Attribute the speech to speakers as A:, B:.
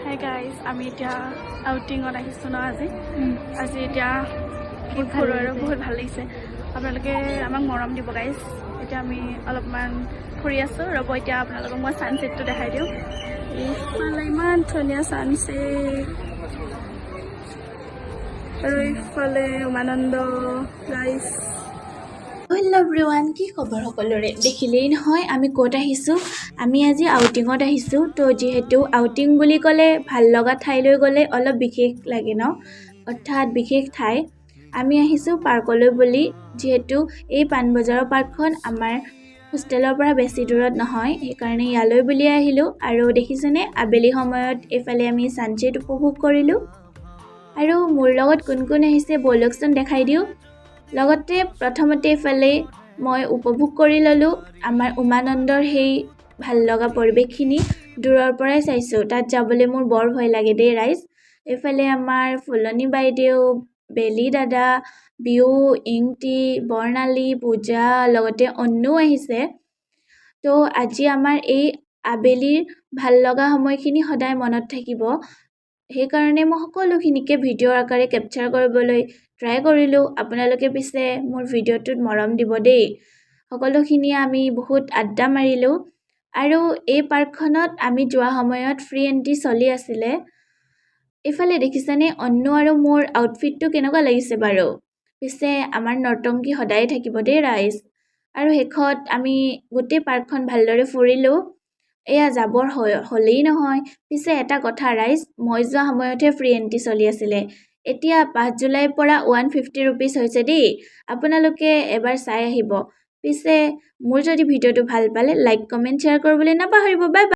A: Hi guys, আমি এতিয়া আউটিঙত আহিছোঁ ন আজি এতিয়া ফুৰো আৰু বহুত ভাল লাগিছে। আপোনালোকে আমাক মৰম দিব গাইজ। এতিয়া আমি অলপমান ফুৰি আছোঁ। ৰ'ব এতিয়া আপোনালোকক মই ছানছেটটো দেখাই দিওঁ। এইফালে ইমান ধুনীয়া ছানছেট আৰু এইফালে উমানন্দ গাইজ।
B: হেল্ল' এভৰিৱান, কি খবৰ সকলোৰে? দেখিলেই নহয় আমি ক'ত আহিছোঁ। আমি আজি আউটিঙত আহিছোঁ। তো যিহেতু আউটিং বুলি ক'লে ভাল লগা ঠাইলৈ গ'লে অলপ বিশেষ লাগে ন, অৰ্থাৎ বিশেষ ঠাই। আমি আহিছোঁ পাৰ্কলৈ বুলি। যিহেতু এই পাণবজাৰৰ পাৰ্কখন আমাৰ হোষ্টেলৰ পৰা বেছি দূৰত নহয়, সেইকাৰণে ইয়ালৈ বুলি আহিলোঁ। আৰু দেখিছেনে, আবেলি সময়ত এইফালে আমি ছানছেট উপভোগ কৰিলোঁ। আৰু মোৰ লগত কোন কোন আহিছে ব'লকচোন দেখাই দিওঁ। লগতে প্ৰথমতে এইফালে মই উপভোগ কৰি ল'লোঁ আমাৰ উমানন্দৰ সেই ভাল লগা পৰিৱেশখিনি। দূৰৰ পৰাই চাইছোঁ, তাত যাবলৈ মোৰ বৰ ভয় লাগে দেই ৰাইজ। এইফালে আমাৰ ফুলনি বাইদেউ, বেলি দাদা, বিউ, ইংটি, বৰ্ণালী, পূজা, লগতে অন্নু আহিছে। তো আজি আমাৰ এই আবেলিৰ ভাল লগা সময়খিনি সদায় মনত থাকিব। সেইকাৰণে মই সকলোখিনিকে ভিডিঅ'ৰ আকাৰে কেপচাৰ কৰিবলৈ ট্ৰাই কৰিলোঁ। আপোনালোকে পিছে মোৰ ভিডিঅ'টোত মৰম দিব দেই। সকলোখিনিয়ে আমি বহুত আড্ডা মাৰিলোঁ। আৰু এই পাৰ্কখনত আমি যোৱা সময়ত ফ্ৰী এণ্ট্ৰি চলি আছিলে। এইফালে দেখিছেনে অন্নু আৰু মোৰ আউটফিটটো কেনেকুৱা লাগিছে বাৰু? পিছে আমাৰ নৰ্তংকী সদায় থাকিব দেই ৰাইজ। আৰু শেষত আমি গোটেই পাৰ্কখন ভালদৰে ফুৰিলোঁ। এয়া যাবৰ হ'লেই নহয়। পিছে এটা কথা ৰাইজ, মই যোৱা সময়তহে ফ্ৰী এণ্ট্ৰি চলি আছিলে। এতিয়া 5 জুলাইৰ পৰা 150 ৰুপিজ হৈছে দেই। আপোনালোকে এবাৰ চাই আহিব। পিছে মোৰ যদি ভিডিঅ'টো ভাল পালে লাইক, কমেণ্ট, শ্বেয়াৰ কৰিবলৈ নাপাহৰিব। Bye bye.